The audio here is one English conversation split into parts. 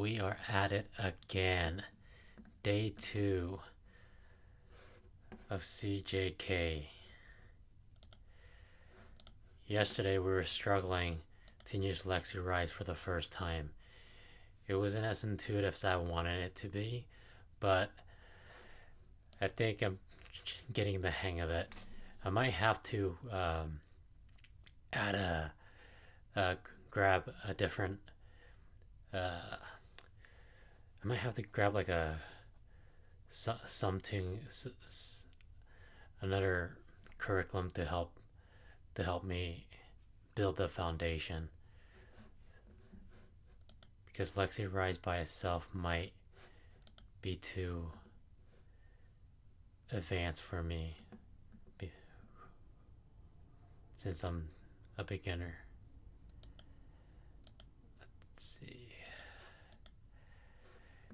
we are at it again. Day 2 of CJK. Yesterday we were struggling to use lexirise for the first time. It wasn't as intuitive as I wanted it to be, but I think I'm getting the hang of it. I might have to add grab a different I might have to grab like a something another curriculum to help me build the foundation, because lexirise by itself might be too advanced for me since I'm a beginner. Let's see.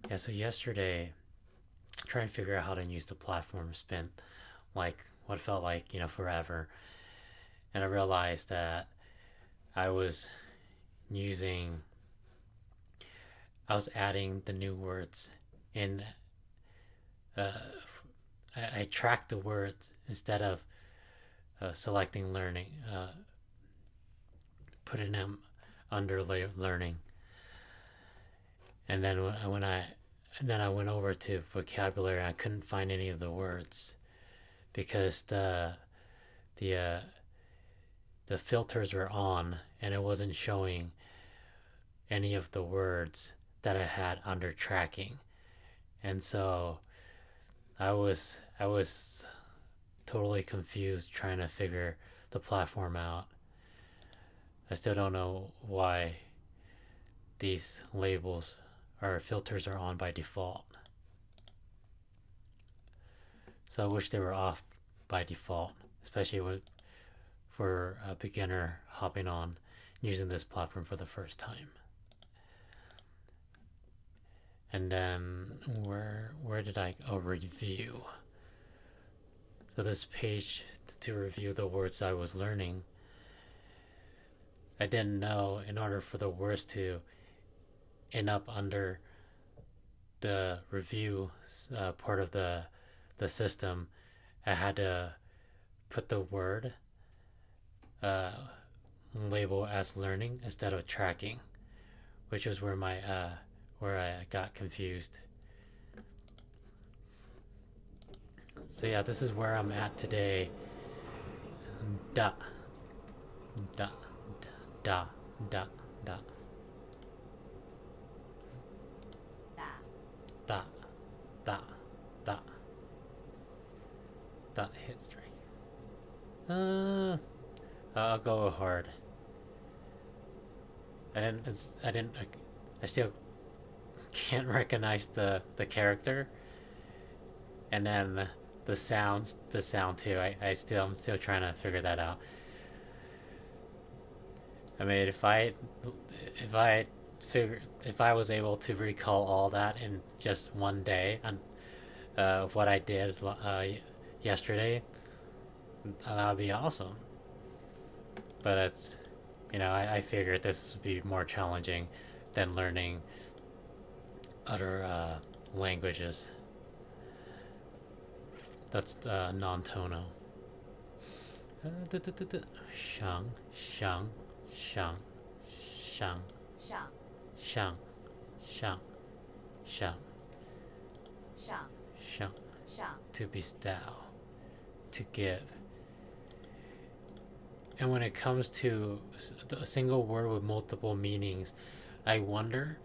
Yeah, so yesterday, trying to figure out how to use the platform, spent like what felt like, forever. And I realized that I was adding the new words in. I tracked the words instead of selecting learning, putting them under learning. And then I went over to vocabulary. I couldn't find any of the words because the filters were on and it wasn't showing any of the words that I had under tracking. And so I was totally confused trying to figure the platform out. I still don't know why these labels or filters are on by default. So I wish they were off by default, especially for a beginner hopping on using this platform for the first time. And then where did I review? So this page to review the words I was learning. I didn't know in order for the words to end up under the review part of the system, I had to put the word label as learning instead of tracking, which was where I got confused. So yeah, this is where I'm at today. Da da da da da da da da da hit strike. I'll go hard. I still can't recognize the character, and then the sound too. I'm still trying to figure that out. I mean, if I was able to recall all that in just one day and of what I did yesterday, that would be awesome. But it's, I figured this would be more challenging than learning other languages. That's non-tonal. Shang, shang, shang, shang, shang, shang, shang, shang. To bestow, to give. And when it comes to a single word with multiple meanings, I wonder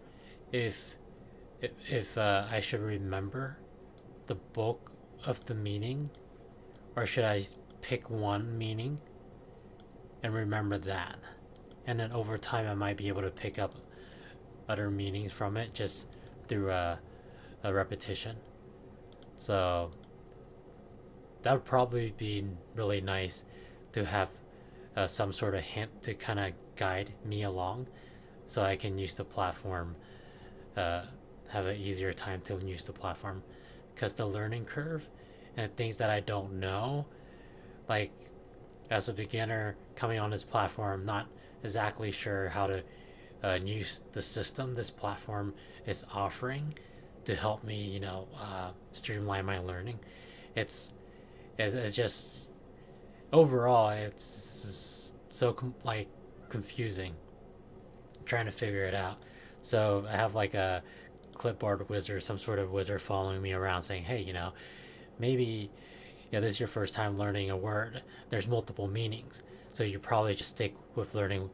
if I should remember the bulk of the meaning, or should I pick one meaning and remember that, and then over time I might be able to pick up other meanings from it just through a repetition. So that would probably be really nice to have some sort of hint to kind of guide me along, so I can use the platform, have an easier time to use the platform. Because the learning curve and things that I don't know, like as a beginner coming on this platform, not exactly sure how to use the system this platform is offering to help me, streamline my learning. It's just overall it's so like confusing trying to figure it out. So I have like a clipboard wizard, some sort of wizard following me around saying, hey, maybe this is your first time learning a word. There's multiple meanings. So you probably just stick with learning,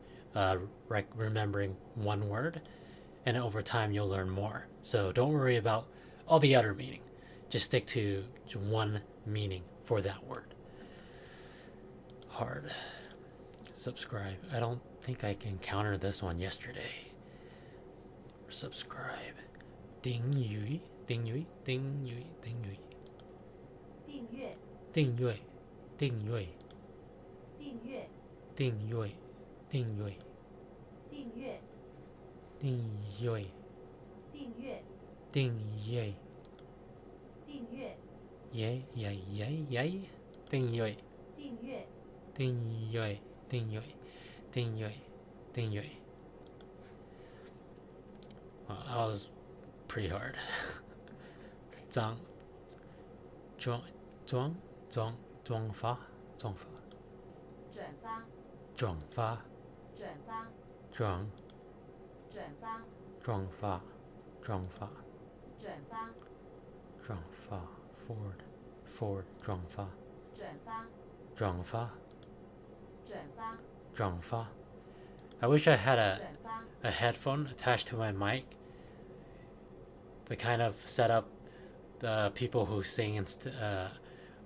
remembering one word, and over time you'll learn more. So don't worry about all the other meaning. Just stick to one meaning for that word. Hard. Subscribe. I don't think I can counter this one yesterday. Subscribe. Ding Yui. Ding Yui. Ding Yui. Ding Yui. 订阅，订阅，订阅，订阅，订阅，订阅，订阅，订阅，订阅，订阅，订阅，耶耶耶耶，订阅，订阅，订阅，订阅，订阅，订阅。Well, that was pretty hard. 装发，转发，转发，转发，转转发，转发，转发，转发，转发 forward 转发，转发，转发，转发，转发。I wish I had 转发， a headphone attached to my mic. The kind of setup the people who sing in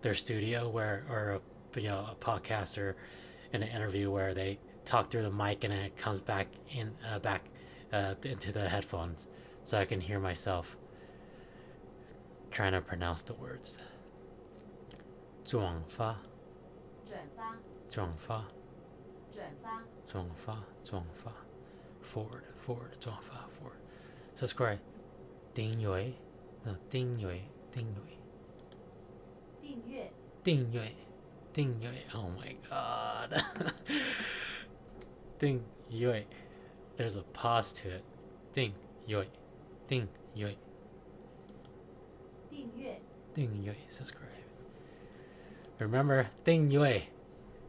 their studio or a podcast or in an interview where they talk through the mic and it comes back into the headphones so I can hear myself trying to pronounce the words. 转发，转发，转发，转发，转发，转发 forward 转发 forward. Subscribe. 订阅，订阅，订阅，订阅，订阅，订阅。Oh my god. 订阅. There's a pause to it. 订阅，订阅，订阅，订阅 subscribe. Remember 订阅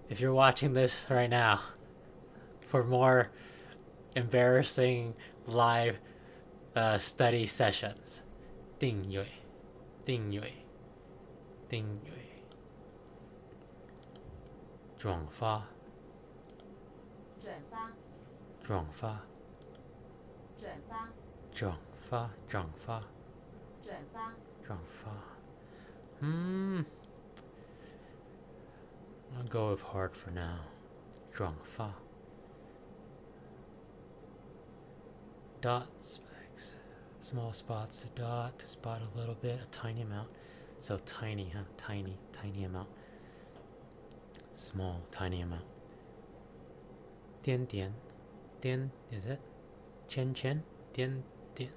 if you're watching this right now for more embarrassing live study sessions. 订阅，订阅，订阅，转发，转发，转发，转发，转发，转发，转发，转发。I'll go with hard for now. 转发。Dots. Small spots to dot to spot a little bit, a tiny amount. So tiny, huh? Tiny amount. Small, tiny amount. 点点 is it? 圈圈点点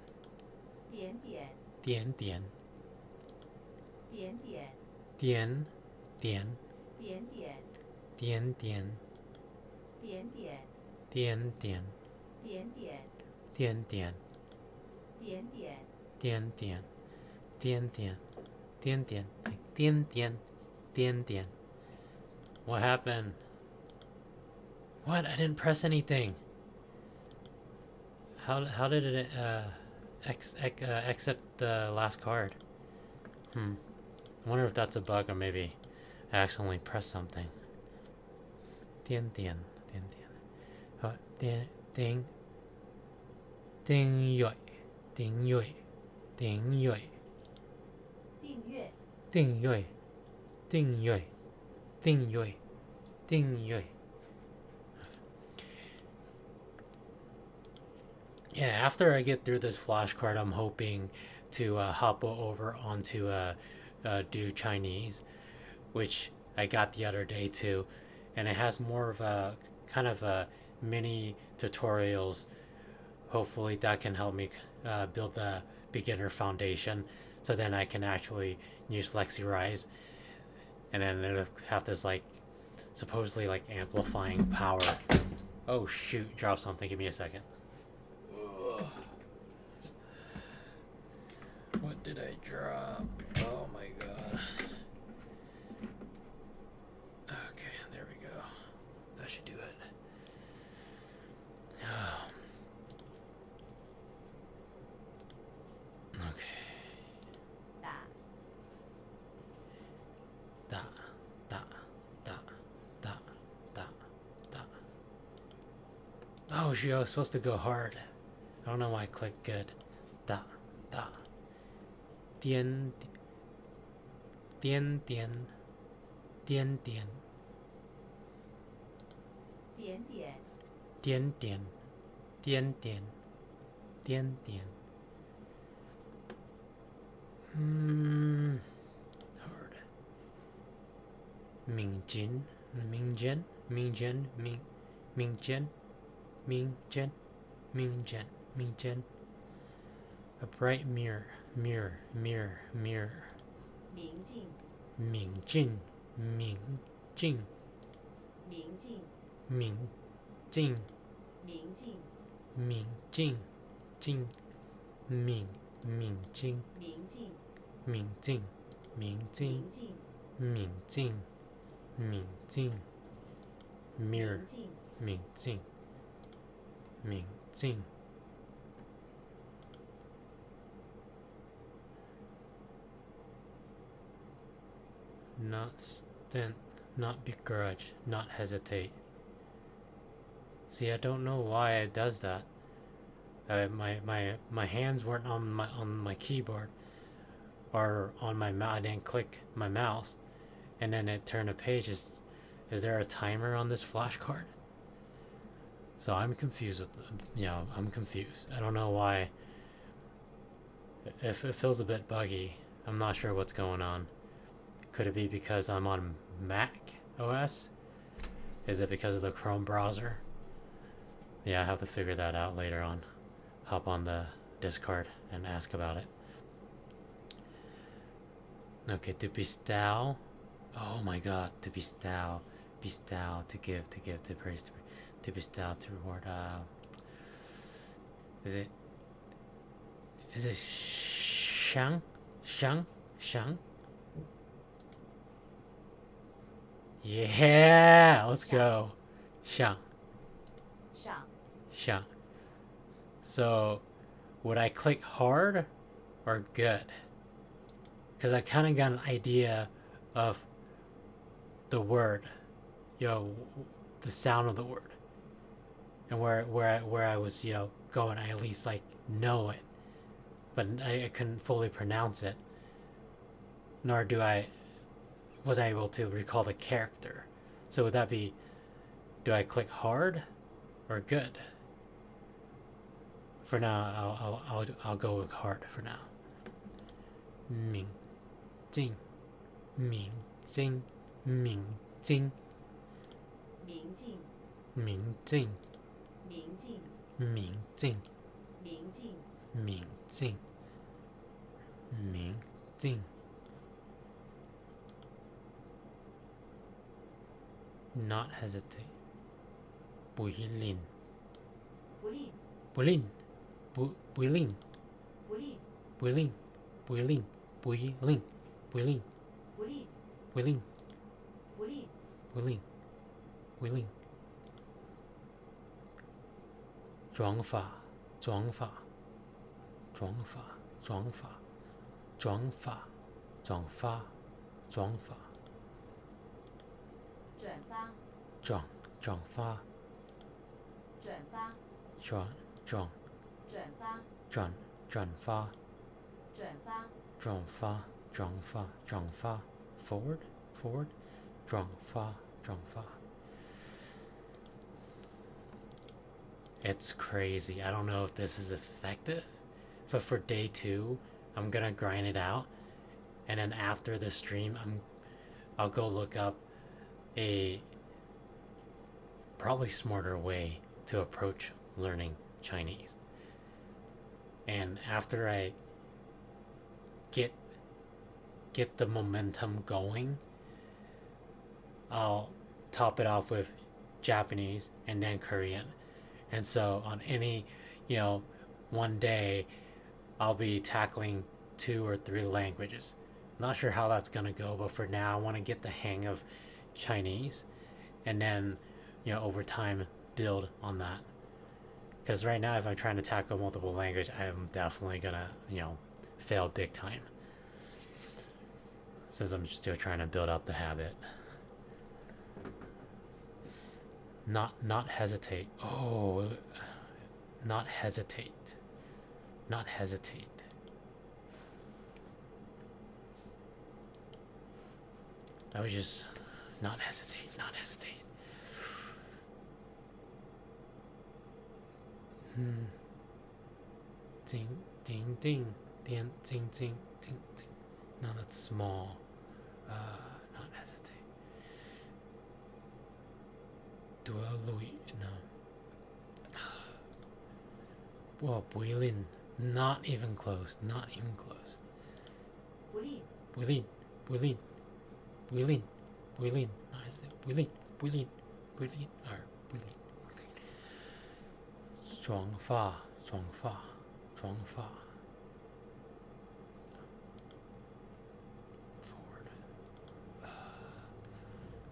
点点，点点点点，点点点点，点点点点，点点点点，点点点点，点点点点点点点点点点 What happened? What? I didn't press anything. How did it exit the last card? I wonder if that's a bug or maybe I accidentally pressed something. 点点点点点订阅订阅订阅订阅，订阅订阅订阅订阅 Yeah, after I get through this flashcard, I'm hoping to hop over onto do Chinese, which I got the other day too, and it has more of a kind of a mini tutorials. Hopefully that can help me build the beginner foundation, so then I can actually use lexirise, and then it'll have this like supposedly like amplifying power. Oh shoot, drop something, give me a second. did I drop? Oh my god. Okay, there we go. That should do it. Okay. 打 Da, da, da, da, da, da. Oh shoot, I was supposed to go hard. I don't know why I clicked good. Da, da. Dien, dien, dien, dien, dien, 点点 dien, dien, dien, dien, dien, dien. Hard. Mingjin, Mingjian, Mingjian, Mingjian, Mingjian, Mingjian, Mingjian. A bright mirror, mirror, mirror, mirror. 明镜 Mingjin, Mingjin, 明镜 Mingjin, 明镜 Mingjin, Jin, Mingjin, 明镜 Mingjin, Mingjin, 明镜 Mingjin, Mingjin. Mirror, 明镜 Mingjin, Mingjin. Not stint, not begrudge, not hesitate. See, I don't know why it does that. My hands weren't on my keyboard or on my mouse. I didn't click my mouse, and then it turned a page. Is there a timer on this flashcard? So I'm confused with I'm confused. I don't know why. If it feels a bit buggy, I'm not sure what's going on. Could it be because I'm on Mac OS? Is it because of the Chrome browser? Yeah, I have to figure that out later on. Hop on the Discord and ask about it. Okay, to bestow. Oh my god, to bestow. Bestow, to give, to praise, to bestow, to reward. Is it shang? Shang? Yeah, let's go. Shang. 上 Shang. So, would I click hard or good? Because I kind of got an idea of the word, the sound of the word, and where I was, going. I at least know it, but I couldn't fully pronounce it. Nor was I able to recall the character. So would that be, do I click hard or good? For now, I'll go with hard for now. Ming, Jing, Ming, Jing, Ming, Jing, 明镜 Ming, Jing, 明镜 Ming, Jing, 明镜 Ming, Jing, Ming, Jing. Not hesitate. Builin. 不吝 Builin. Builin. 不吝 Builin. Builin. Builin. Builin. 不吝 Builin. 不吝 Builin. Builin. 装法。装法。装法。装法。装法。装法。装法。转发装发。转发转转发转发。转发转发 forward 转发 It's crazy. I don't know if this is effective, but for day 2 I'm gonna grind it out, and then after the stream I'll go look up a probably smarter way to approach learning Chinese. And after I get the momentum going, I'll top it off with Japanese and then Korean. And so on any, one day I'll be tackling 2 or 3 languages. Not sure how that's gonna go, but for now I want to get the hang of Chinese, and then over time build on that. Because right now, if I'm trying to tackle multiple language, I'm definitely gonna fail big time. Since I'm still trying to build up the habit. Not hesitate. Oh, not hesitate. Not hesitate. I was just not hesitate. Not hesitate. Ding, ding, ding, ding, ding, ding, ding, ding. No, that's small. Not hesitate. Dua Louis, no. Whoa, Builin. Not even close. Not even close. 不利 Builin, Builin, Builin, Builin. Not hesitate. Builin, Builin, Builin, or Builin. 妆发，妆发，妆发。Forward.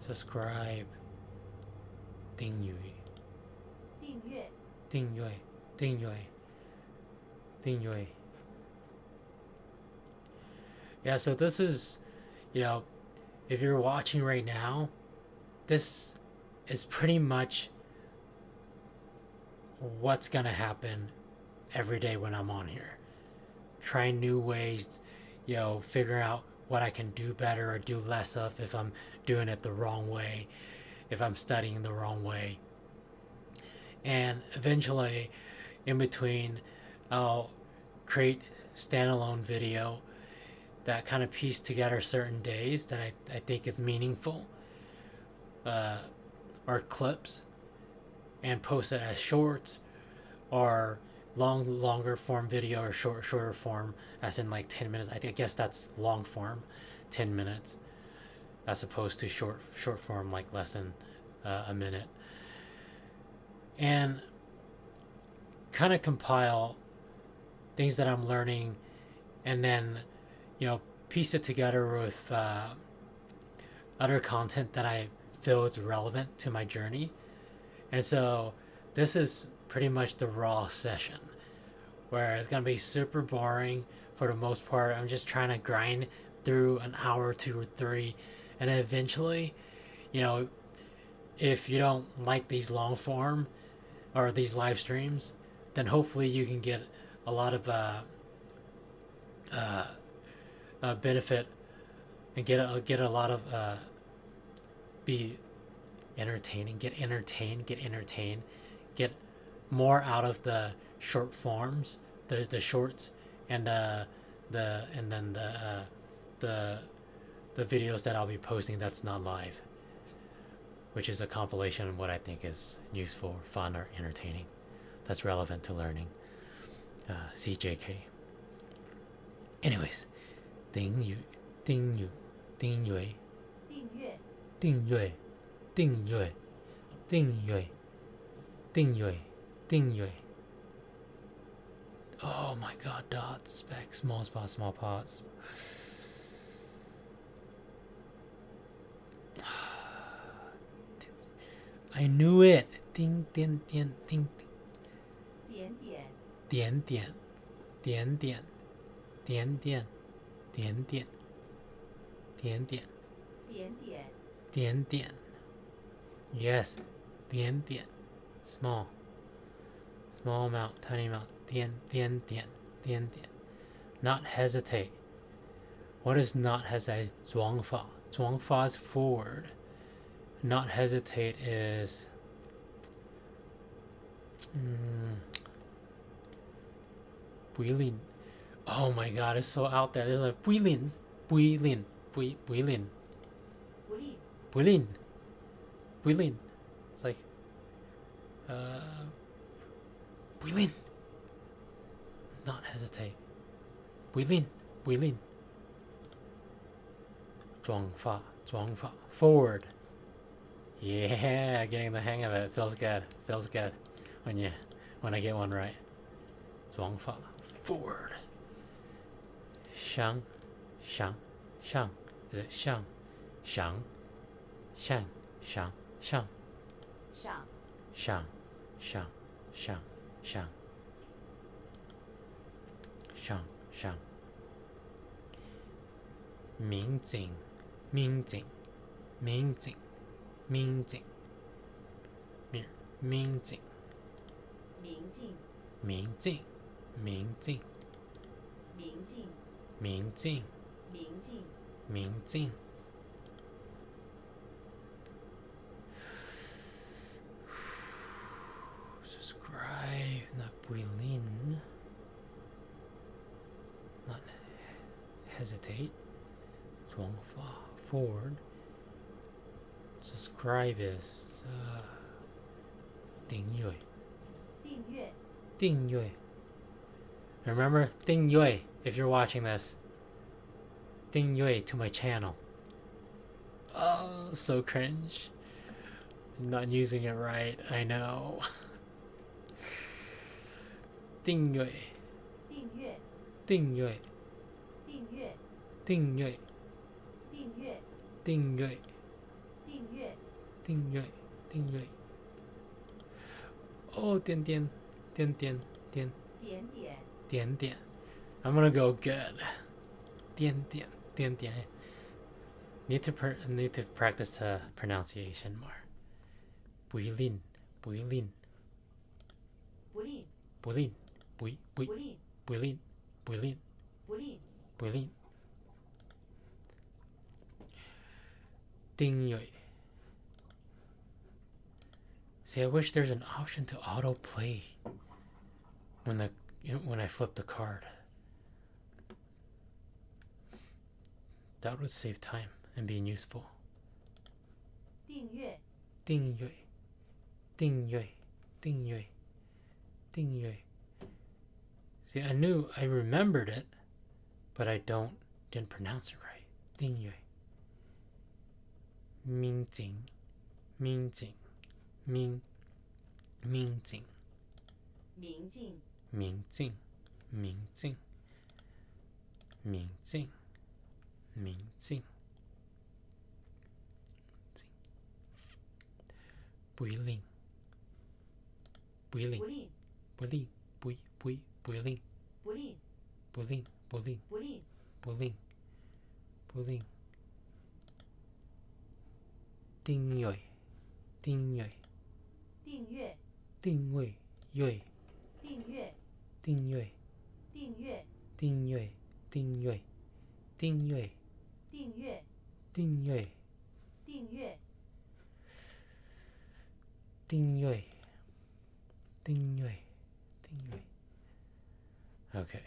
Subscribe. 订阅，订阅订阅，订阅，订阅。Yeah, so this is, if you're watching right now, this is pretty much what's gonna happen every day when I'm on here. Trying new ways, figuring out what I can do better or do less of if I'm doing it the wrong way, if I'm studying the wrong way. And eventually, in between, I'll create standalone video that kind of piece together certain days that I think is meaningful, or clips, and post it as shorts or longer form video, or shorter form, as in like 10 minutes. I guess that's long form, 10 minutes, as opposed to short form, like less than a minute. And kind of compile things that I'm learning, and then piece it together with other content that I feel is relevant to my journey. And so this is pretty much the raw session, where it's gonna be super boring for the most part. I'm just trying to grind through an hour, 2 or 3, and then eventually, if you don't like these long form or these live streams, then hopefully you can get a lot of benefit and get a lot of be entertaining, get entertained, get more out of the short forms, the shorts, and the videos that I'll be posting that's not live, which is a compilation of what I think is useful, fun, or entertaining, that's relevant to learning. CJK. Anyways, 订阅，订阅，订阅，订阅订阅，订阅，订阅，订阅，订阅。Oh my god, dots, spec, small spots, small parts. I knew it. Ding, ding, ding, ding, 点点点点，点点，点点，点点，点点，点点点点。Yes, 点点。Small amount, tiny amount. 点点点，点点。Not hesitate. What is not hesitate? 装法，装法 is forward. Not hesitate is Builin. Oh my god, it's so out there. There's like Builin, Builin, Builin, 不利 Builin, Builin. It's like Builin. Not hesitate. Builin, Builin. 装法，装法 forward. Yeah, getting the hang of it. Feels good. Feels good when I get one right. 装法 forward. shang, shang, shang. Is it shang, shang, shang, shang, shang, 上 shang, shang, shang, shang, shang, shang. 明镜，明镜，明镜，明镜，明镜，明镜明镜，明镜，明镜明镜，明镜明镜。Subscribe, not Builin. Not hesitate. 装法 forward. Subscribe is 订阅订阅订阅 Remember 订阅 if you're watching this. 订阅 to my channel. Oh, so cringe. I'm not using it right, I know. 订阅订阅订阅订阅订阅订阅订阅订阅订阅订阅 Oh, 点点点点点点点点点 I'm gonna go good. 点点点点 Need to practice the pronunciation more. Builin, builin, 不吝 builin, bui, bui, 不吝 builin, builin, 不吝 builin. 订阅 See, I wish there's an option to autoplay when I flip the card. That would save time and be useful. 订阅订阅订阅订阅订阅 See, I remembered it, but I didn't pronounce it right. 订阅明镜明镜明镜明镜明镜明镜明镜明镜builin builin 不吝 builin builin 不吝 builin builin 不吝 builin builin 订阅订阅订阅订阅阅订阅订阅订阅订阅订阅订阅订阅订阅订阅订阅订阅订阅 Okay.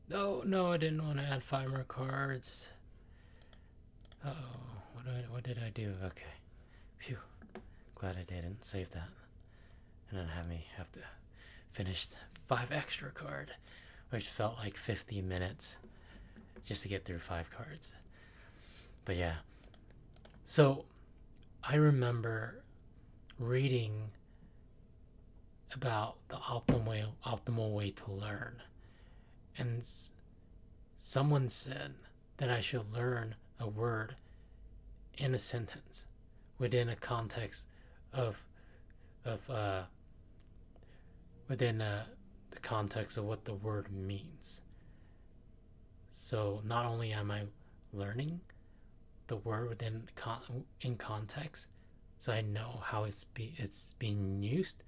No, I didn't want to add 5 more cards. Uh-oh, what did I do? Okay. Phew. Glad I didn't save that. And then have to finish 5 extra card, which felt like 50 minutes just to get through 5 cards. But yeah. So, I remember reading about the optimal way to learn. And someone said that I should learn a word in a sentence within a context of within the context of what the word means. So not only am I learning the word in context, so I know how it's being used,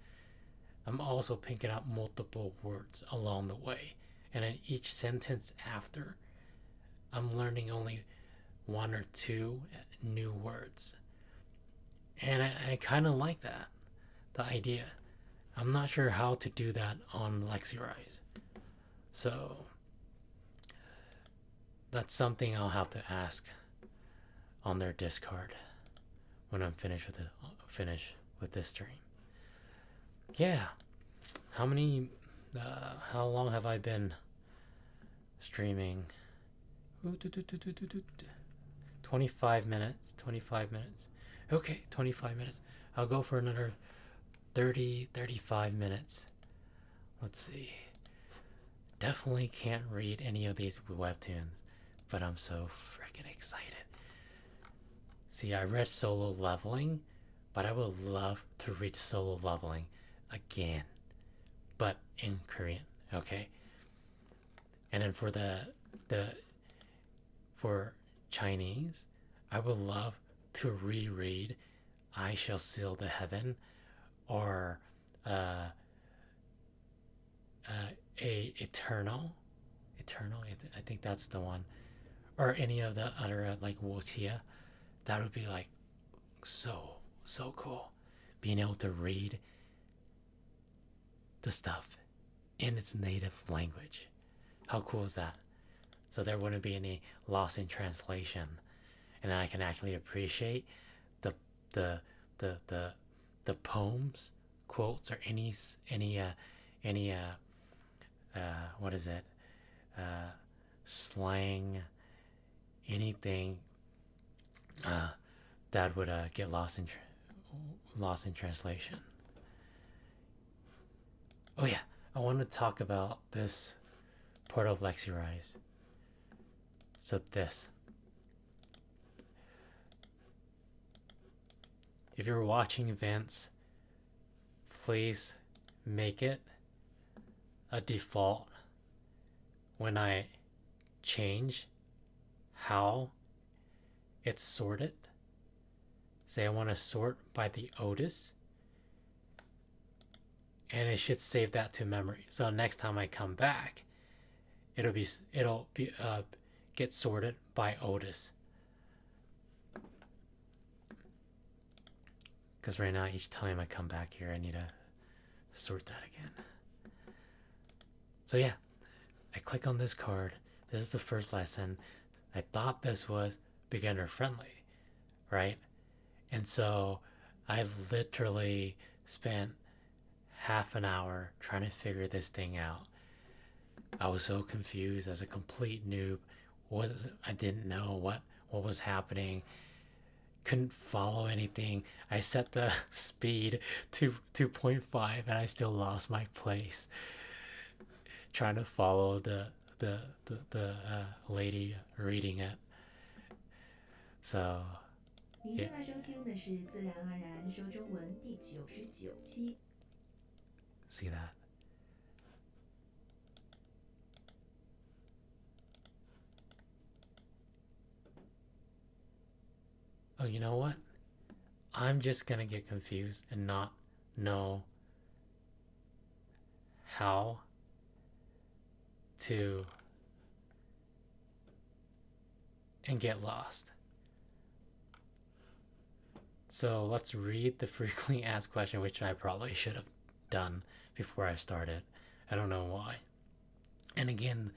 I'm also picking up multiple words along the way. And in each sentence after, I'm learning only 1 or 2 new words. And I kind of like that, the idea. I'm not sure how to do that on lexirise. So that's something I'll have to ask on their Discord when I'm finished with this stream. Yeah. How long have I been streaming? 25 minutes. 25 minutes. Okay, 25 minutes. I'll go for another 35 minutes. Let's see. definitely can't read any of these webtoons, but I'm so freaking excited. See, I read Solo Leveling, but I would love to read Solo Leveling again, but in Korean, okay? And then for for Chinese, I would love to reread I Shall Seal the Heaven, or uh, a Eternal. I think that's the one. Or any of the other, like Wotia. That would be like so cool. Being able to read the stuff in its native language. How cool is that? So there wouldn't be any loss in translation, and I can actually appreciate the the the poems, quotes, or any what is it, slang, anything that would get lost in translation. Oh yeah, I want to talk about this part of lexirise. So this, if you're watching Vince, please make it a default when I change how it's sorted. Say I want to sort by the oldest, and it should save that to memory. So next time I come back, it'll be get sorted by oldest. Because right now, each time I come back here, I need to sort that again. So yeah, I click on this card. This is the first lesson. I thought this was beginner friendly, right? And so I literally spent half an hour trying to figure this thing out. I was so confused as a complete noob. I didn't know what was happening. Couldn't follow anything. I set the speed to 2.5 and I still lost my place trying to follow the lady reading it. So 您正在收听的是自然而然说中文第99期。 See that? Oh, you know what? I'm just gonna get confused and not know how to and get lost. So let's read the frequently asked question, which I probably should have done before I started. I don't know why. And again,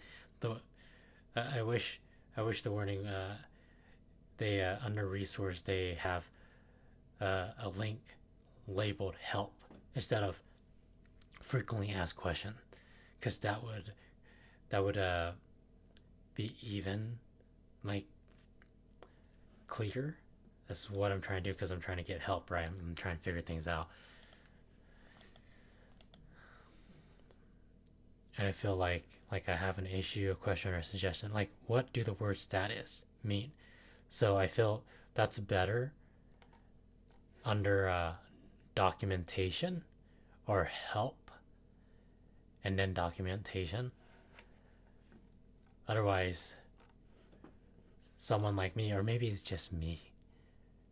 I wish the warning, they under resource they have a link labeled help instead of frequently asked question, because that would be even like clear. That's what I'm trying to do, because I'm trying to get help, right? I'm trying to figure things out. And I feel like I have an issue, a question, or a suggestion. Like, what do the word status mean? So I feel that's better under documentation or help, and then documentation. Otherwise, someone like me, or maybe it's just me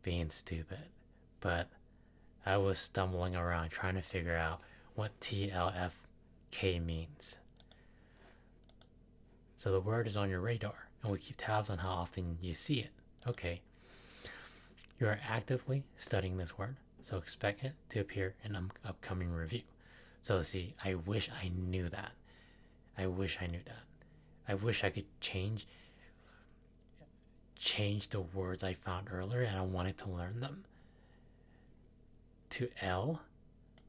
being stupid, but I was stumbling around trying to figure out what TLFK means. So the word is on your radar, and we keep tabs on how often you see it. Okay. You are actively studying this word, so expect it to appear in an upcoming review. So see, I wish I knew that. I wish I could change the words I found earlier and I wanted to learn them to L,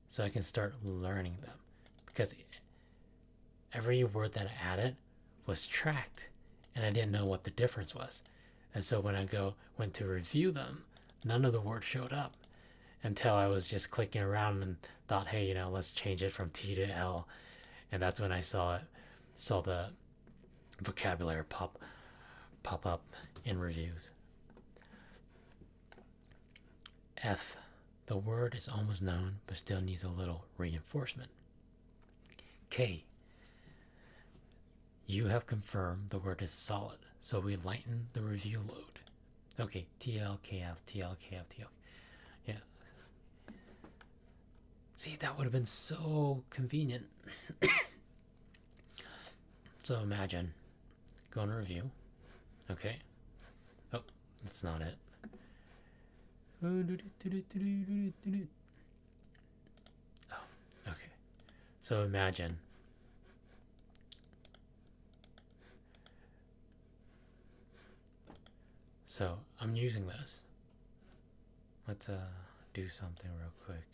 so I can start learning them, because every word that I added was tracked and I didn't know what the difference was. And so when I went to review them, none of the words showed up until I was just clicking around and thought, hey, let's change it from T to L. And that's when I saw it. saw the vocabulary pop up in reviews. F. The word is almost known, but still needs a little reinforcement. K. You have confirmed the word is solid, so we lighten the review load. Okay, TLKF, TLKF, TL. Yeah. See, that would have been so convenient. So imagine going to review. Okay. Oh, that's not it. Oh, okay. So imagine so I'm using this. Let's do something real quick.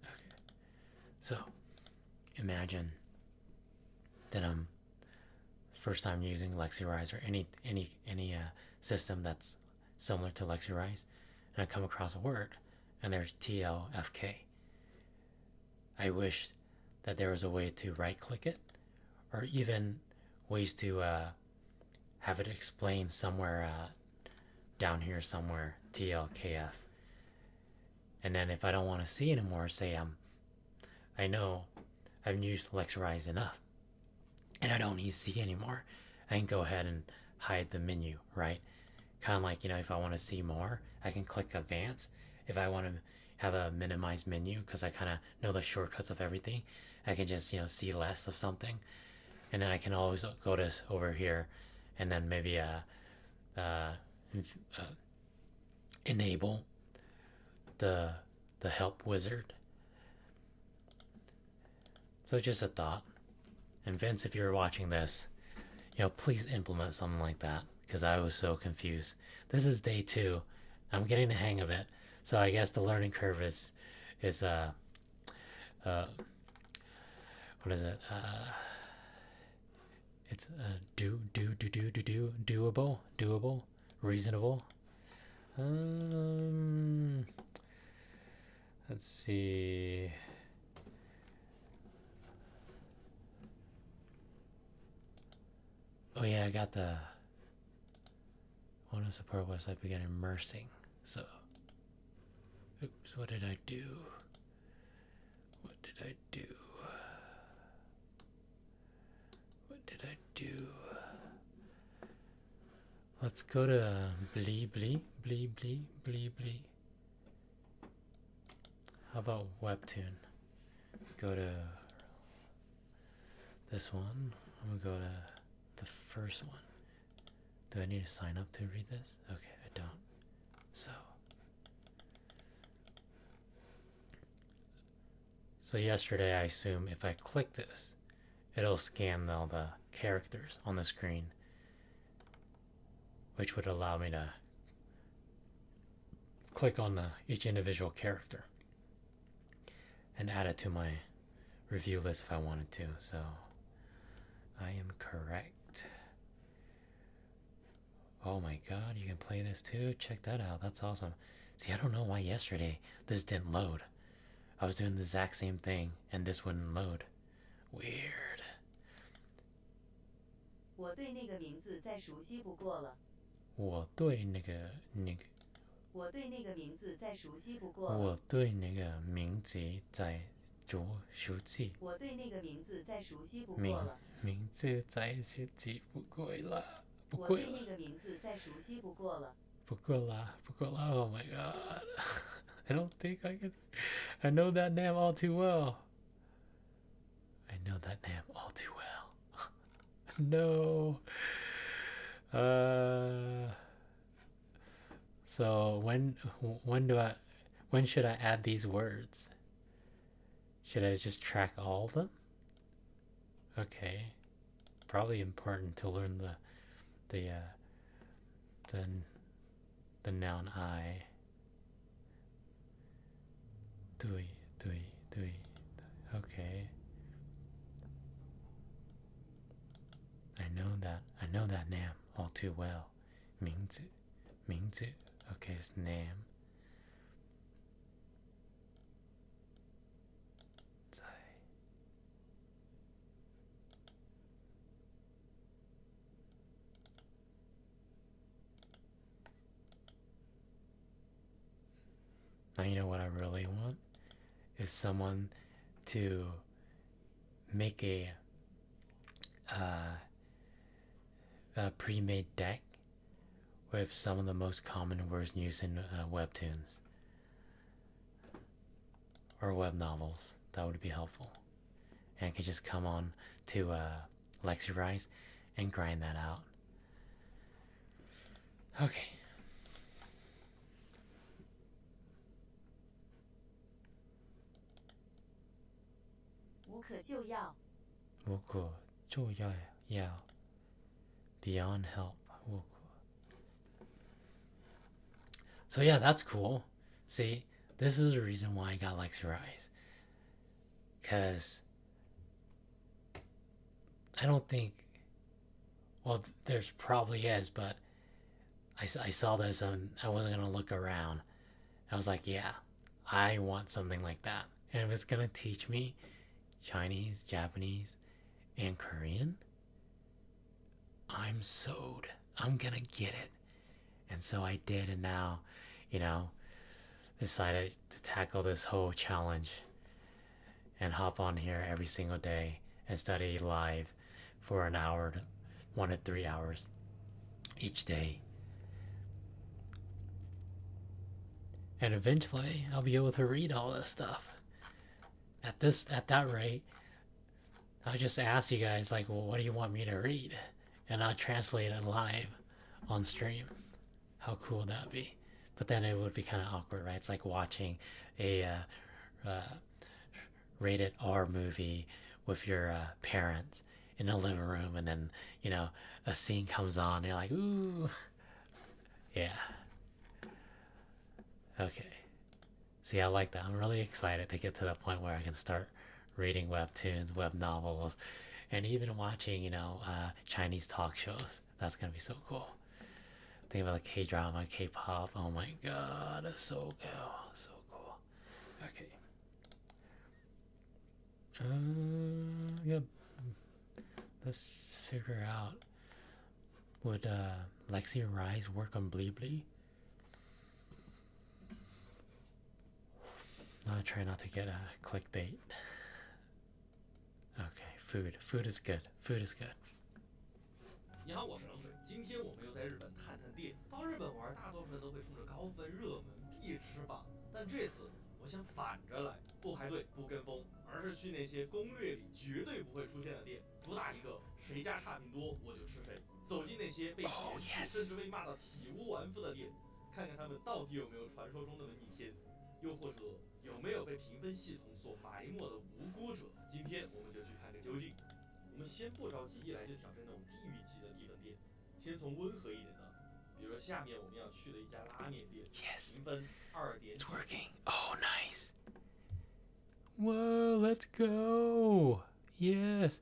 Okay. So imagine that I'm first time using lexirise or any system that's similar to lexirise, and I come across a word and there's TLFK. I wish that there was a way to right click it, or even ways to have it explain somewhere down here somewhere TLKF. And then if I don't want to see anymore, say I know I've used lexirise enough and I don't need to see anymore, I can go ahead and hide the menu, right? Kind of like, if I want to see more, I can click advance. If I want to have a minimized menu because I kind of know the shortcuts of everything, I can just, see less of something. And then I can always go to over here and then maybe enable the help wizard. So just a thought. And Vince, if you're watching this, please implement something like that, because I was so confused. This is day 2. I'm getting the hang of it. So I guess the learning curve is what is it? It's doable, reasonable. Let's see. Oh yeah, I got the want to support website begin immersing. So, oops, what did I do? What did I do? What did I do? Let's go to Blee. How about Webtoon? Go to this one. I'm gonna go to the first one. Do I need to sign up to read this? Okay, I don't. So yesterday I assume if I click this, it'll scan all the characters on the screen, which would allow me to click on each individual character and add it to my review list if I wanted to. So I am correct. Oh my god, you can play this too? Check that out. That's awesome. See, I don't know why yesterday this didn't load. I was doing the exact same thing and this wouldn't load. Weird. 我对那个名字再熟悉不过了。我对那个名字再熟悉不过了。我对那个名字再熟悉不过了。名字再熟悉不过了。我对那个名字再熟悉不过了。不过啦。Oh my god. I don't think I can. I know that name all too well. No. So when should I add these words? Should I just track all of them? Okay. Probably important to learn the noun I. Dui. Okay. I know that name all too well. 名字. Okay, it's name. Now you know what I really want? Is someone to make uh, a pre-made deck with some of the most common words used in webtoons or web novels. That would be helpful. And I could just come on to lexirise and grind that out. Okay. 无可救药。无可救药 beyond help. So yeah, that's cool. See, this is the reason why I got lexirise. Because I don't think, well, there's probably is, but I saw this and I wasn't going to look around. I was like, yeah, I want something like that. And if it's going to teach me Chinese, Japanese, and Korean, I'm sold. I'm going to get it. And so I did, and now, decided to tackle this whole challenge and hop on here every single day and study live for an hour, 1 to 3 hours each day. And eventually, I'll be able to read all this stuff. At that rate, I'll just ask you guys, like, well, what do you want me to read? And I'll translate it live on stream. How cool would that be? But then it would be kind of awkward, right? It's like watching a rated R movie with your parents in the living room, and then, a scene comes on, and you're like, ooh. Yeah. Okay. See, I like that. I'm really excited to get to the point where I can start reading webtoons, web novels, and even watching, Chinese talk shows. That's going to be so cool. Think about like K-drama, K-pop. Oh my god, that's so cool. So cool. Okay. Yeah. Let's figure out, would lexirise work on Bleebly? I'll try not to get a clickbait. Okay, food. Food is good. Food is good. 你好，我是冷水。今天我们又在日本探探店。到日本玩，大多数人都会冲着高分、热门、必吃榜，但这次我想反着来，不排队、不跟风，而是去那些攻略里绝对不会出现的店，主打一个谁家差评多我就吃谁。走进那些被嫌弃、甚至被骂到体无完肤的店，看看他们到底有没有传说中的文艺片，又或者有没有被评分系统所埋没的无辜者。今天我们就去看个究竟。我们先不着急一来就挑战那种地狱级的低分店，先从温和一点的，比如说下面我们要去的一家拉面店，评分2.9。It's working. Oh, nice. Whoa, let's go. Yes.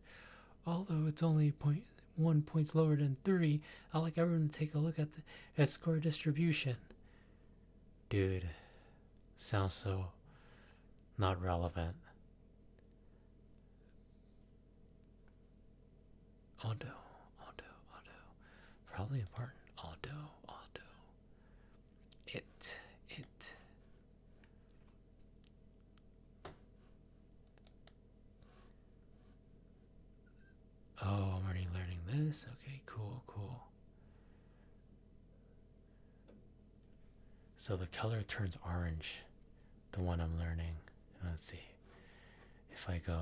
Although it's only 1 points lower than 3, I'd like everyone to take a look at score distribution. Dude, sounds so not relevant. Auto. Probably important. Auto. It. Oh, I'm already learning this. Okay, cool. So the color turns orange, the one I'm learning. Let's see. If I go...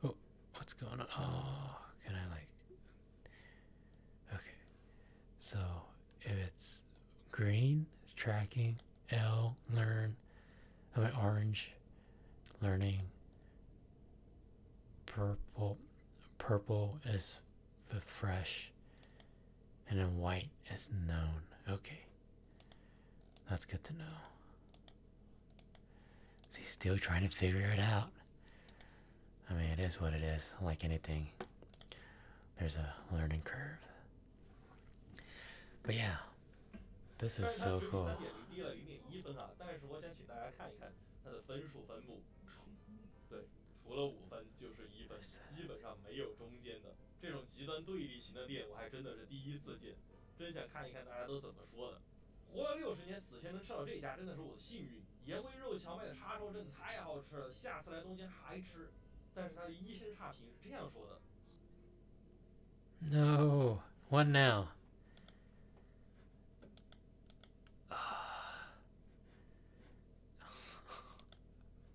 Oh, what's going on? Oh, can I like... Okay. So if it's green, it's tracking. L, learn. I mean orange, learning. Purple is fresh. And then white is known. Okay. That's good to know. So he's still trying to figure it out. I mean, it is what it is. Like anything, there's a learning curve. But yeah, this is so cool. 3.0低了0.1分啊，但是我想请大家看一看它的分数分布。对，除了5分就是1分，基本上没有中间的。这种极端对立型的店，我还真的是第一次见。真想看一看大家都怎么说的。活了60年，死前能吃到这家真的是我的幸运。盐味肉荞麦的叉烧真的太好吃了，下次来东京还吃。但是他的医生差评是这样说的。 No. What now?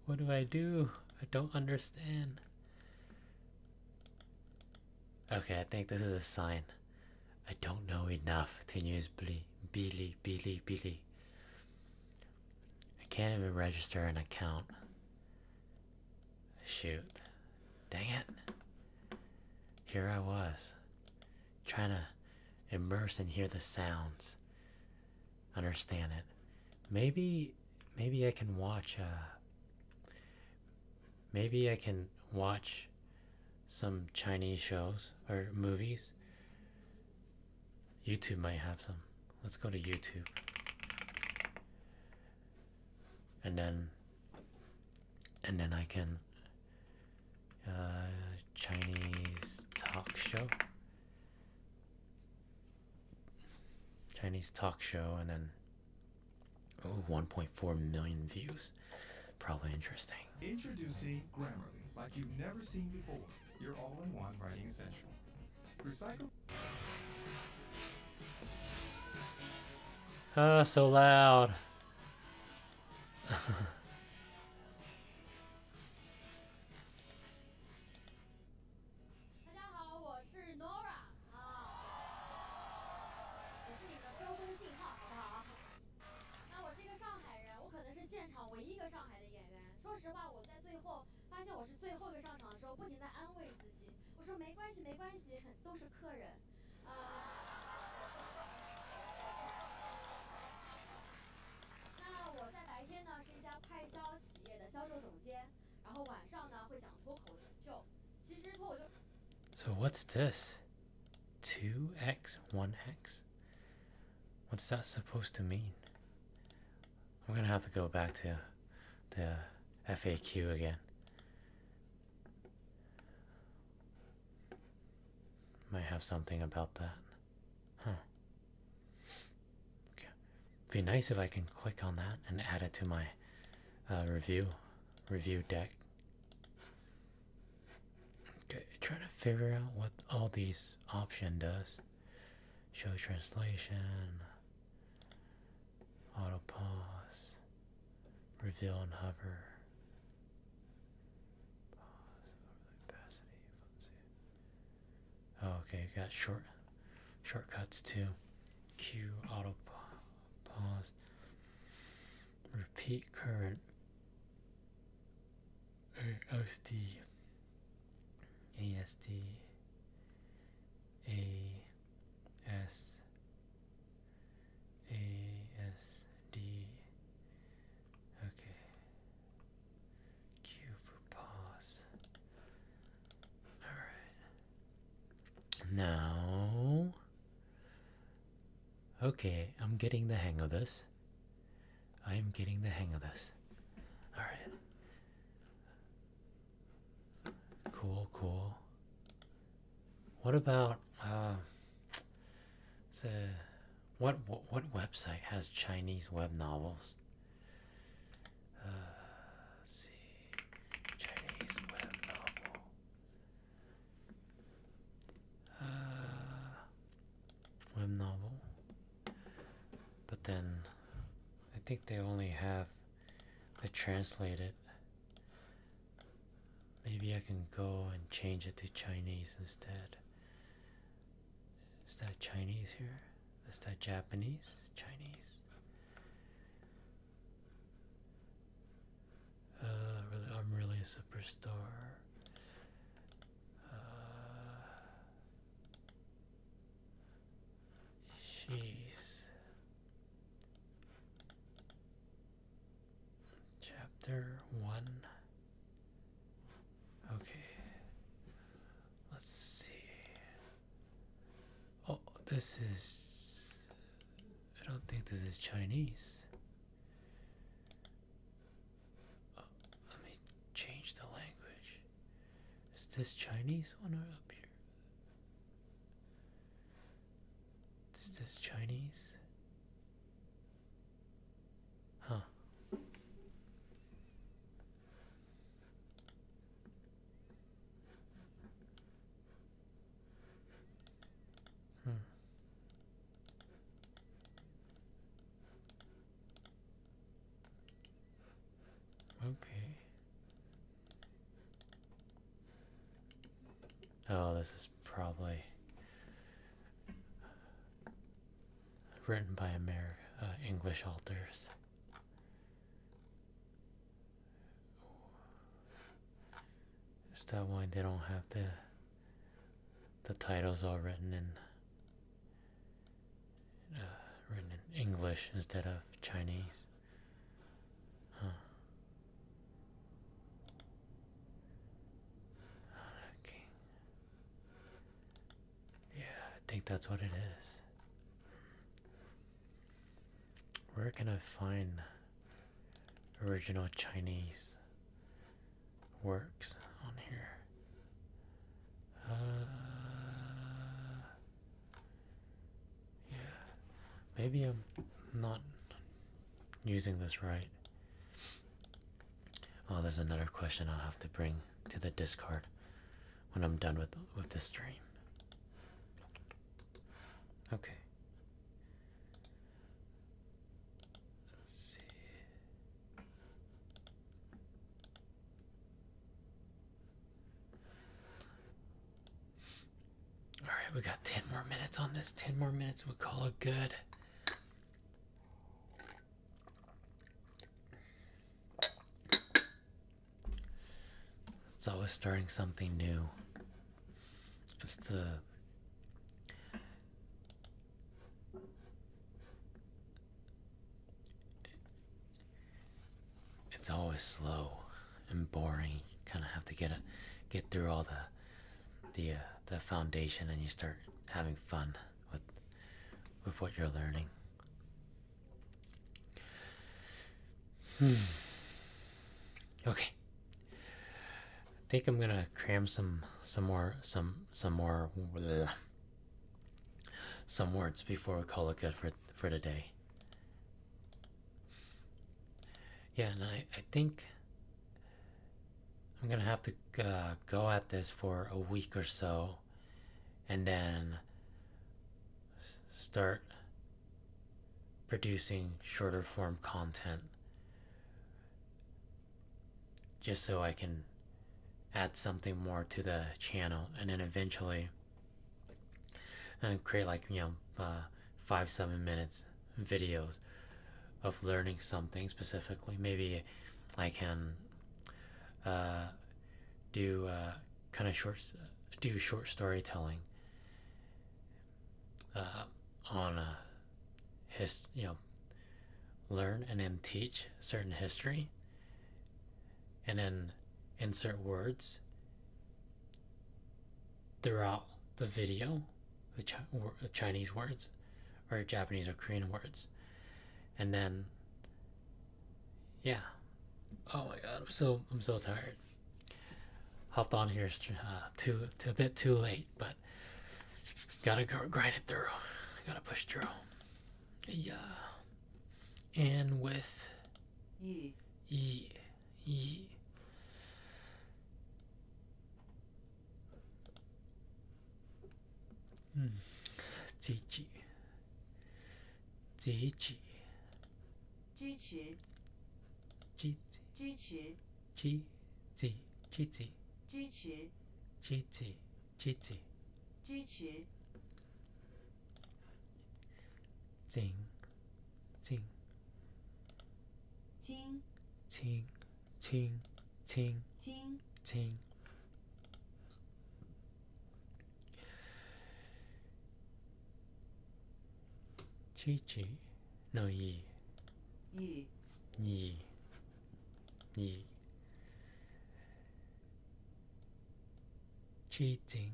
What do I do? I don't understand. Okay, I think this is a sign. I don't know enough to use Bili. I can't even register an account. Shoot. Dang it. Here I was, trying to immerse and hear the sounds. Understand it. Maybe I can watch maybe I can watch some Chinese shows or movies. YouTube might have some. Let's go to YouTube. And then I can Chinese talk show. Chinese talk show, and then 1.4 million views. Probably interesting. Introducing Grammarly, like you've never seen before. Your all-in-one writing essential. Recycle. So loud. 大家好，我是 Nora 我是你们的交通信号，好不好？那我是一个上海人，我可能是现场唯一一个上海的演员。说实话，我在最后发现我是最后一个上场的时候，不停在安慰自己，我说没关系，没关系，都是客人。那我在白天呢是一家快销企业的销售总监，然后晚上呢会讲脱口秀。其实脱口秀。So what's this? 2x, 1x? What's that supposed to mean? I'm gonna have to go back to the FAQ again. Might have something about that. Huh. Okay. Be nice if I can click on that and add it to my review deck. Okay, trying to figure out what all these option does. Show translation, auto pause, reveal and hover. Oh, okay, got shortcuts too. Q, auto pause, repeat current, ASD, ASD, ASD. Okay. Q for pause. Alright. Now. Okay, I'm getting the hang of this. I am getting the hang of this. Alright. Cool. What about what website has Chinese web novels? Let's see. Chinese web novel. Web novel. But then I think they only have the translated. Maybe I can go and change it to Chinese instead. Is that Chinese here? Is that Japanese? Chinese? I'm really a superstar. Jeez. Chapter 1. Okay. Let's see. Oh, this is... I don't think this is Chinese. Oh, let me change the language. Is this Chinese one or up here? Is this Chinese? Oh, this is probably written by English authors. Is that why they don't have the titles all written in English instead of Chinese? Huh. Okay. Yeah, I think that's what it is. Where can I find original Chinese works on here? Yeah. Maybe I'm not using this right. Oh, there's another question I'll have to bring to the Discord when I'm done with the stream. Okay. Let's see. Alright, we got 10 more minutes on this. 10 more minutes, we'll call it good. It's always starting something new. It's always slow and boring. You kind of have to get through all the foundation, and you start having fun with what you're learning. Okay. I think I'm gonna cram some words before we call it good for today. Yeah, and I think I'm gonna have to go at this for a week or so, and then start producing shorter form content, just so I can add something more to the channel, and then eventually create 5-7 minutes videos of learning something specifically. Maybe I can do short storytelling on learn and then teach certain history, and then insert words throughout the video, the Chinese words or Japanese or Korean words, and then oh my god, I'm so tired. Hopped on here a bit too late, but gotta grind it through. Gotta push through. Yeah. And with yi. Zichi. 支持 Ji 支持 Ji Ji Ji Ji 支持 Ji Ji Ji Ji 支持 Jing Jing 轻 Qing Qing Qing 轻 Qing Chi Chi No Yi 语 Yi Yi Chi Jing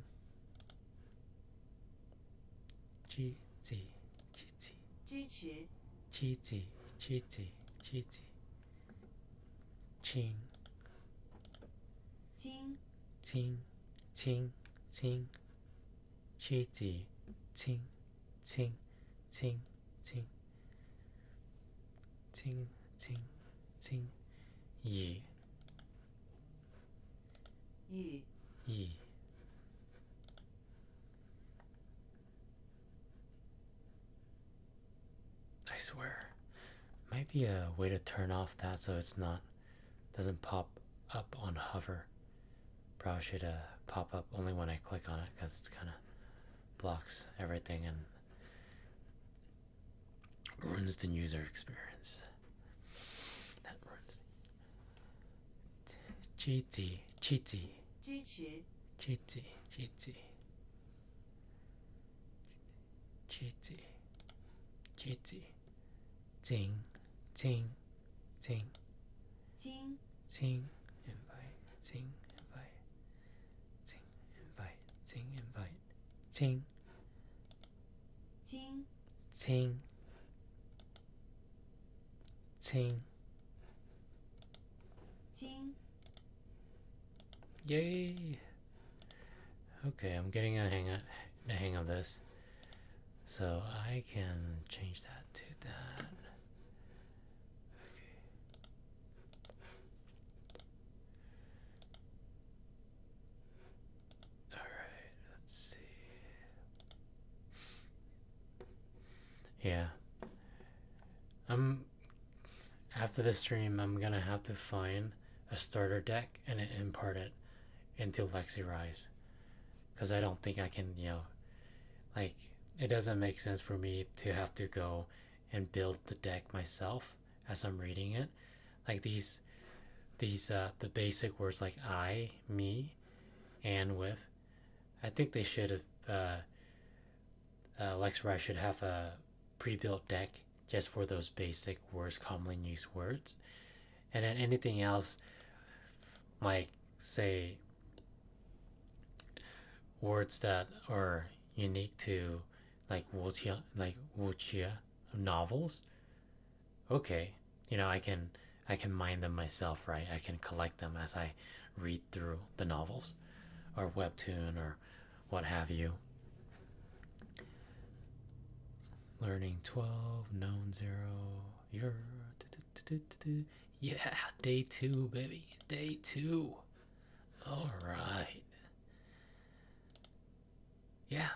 Ji Ji Ji Ji 支持 Chi Ji Chi Ji Chi Ji Qing 轻 Qing Qing Qing Chi Ji Qing Qing Qing Qing Qing Qing Qing Yi 语 Yi I swear, might be a way to turn off that so it's doesn't pop up on hover, Probably should pop up only when I click on it because it's kind of blocks everything and ruins the user experience. That ruins. Cheaty, cheaty, 支持 cheaty, cheaty, cheaty, cheaty, ting, ting, ting, 经 ting, invite, ting, invite, ting, invite, ting, invite, ting, 经 ting, ting. 经 Yay! Okay, I'm getting the hang of this. So I can change that to that. Okay. Alright, let's see. Yeah. After the stream, I'm gonna have to find a starter deck and import it into lexirise. Because I don't think I can, like, it doesn't make sense for me to have to go and build the deck myself as I'm reading it. Like the basic words like I, me, and with. I think they should have, lexirise should have a pre-built deck just for those basic words, commonly used words. And then anything else, like, say, words that are unique to like wuxia novels. Okay, I can mine them myself, right? I can collect them as I read through the novels or webtoon or what have you. Learning 12, known 0. You're yeah, day 2, baby. Day 2. All right. Yeah.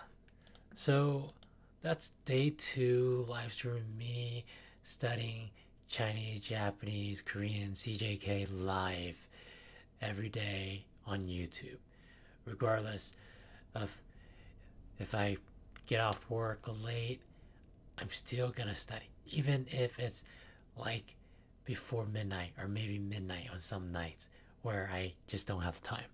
So that's day 2 live stream me studying Chinese, Japanese, Korean, CJK live every day on YouTube. Regardless of if I get off work late, I'm still gonna study. Even if it's like before midnight or maybe midnight on some nights where I just don't have time.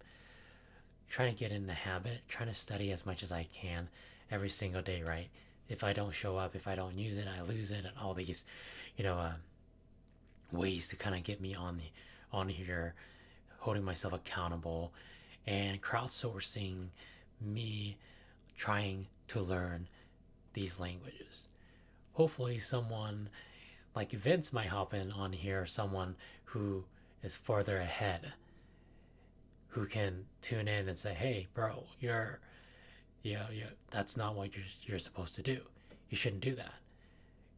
Trying to get in the habit, trying to study as much as I can every single day, right? If I don't show up, if I don't use it, I lose it, and all these, ways to kind of get me on here, holding myself accountable, and crowdsourcing me trying to learn these languages. Hopefully someone like Vince might hop in on here, someone who is farther ahead, who can tune in and say, hey, bro, that's not what you're supposed to do. You shouldn't do that.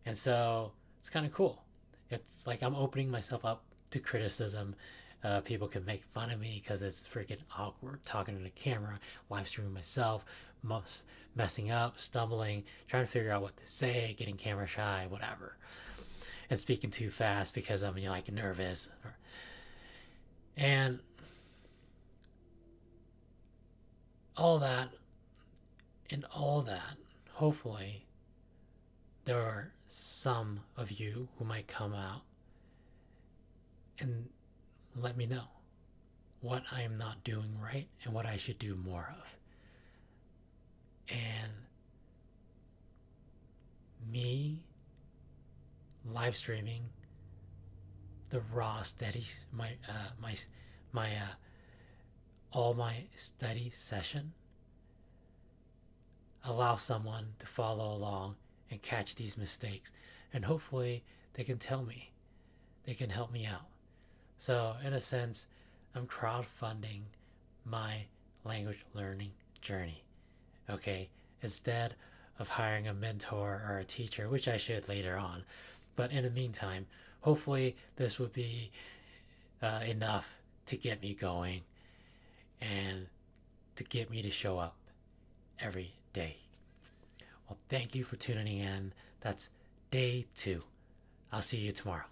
And so it's kind of cool. It's like I'm opening myself up to criticism. People can make fun of me because it's freaking awkward talking to the camera, live streaming myself, messing up, stumbling, trying to figure out what to say, getting camera shy, whatever, and speaking too fast because I'm nervous. And all that, hopefully there are some of you who might come out and let me know what I am not doing right and what I should do more of. And me live streaming the raw studies, all my study session, allow someone to follow along and catch these mistakes, and hopefully they can tell me, they can help me out. So in a sense, I'm crowdfunding my language learning journey. Okay, instead of hiring a mentor or a teacher, which I should later on. But in the meantime, hopefully this would be enough to get me going and to get me to show up every day. Well, thank you for tuning in. That's day 2. I'll see you tomorrow.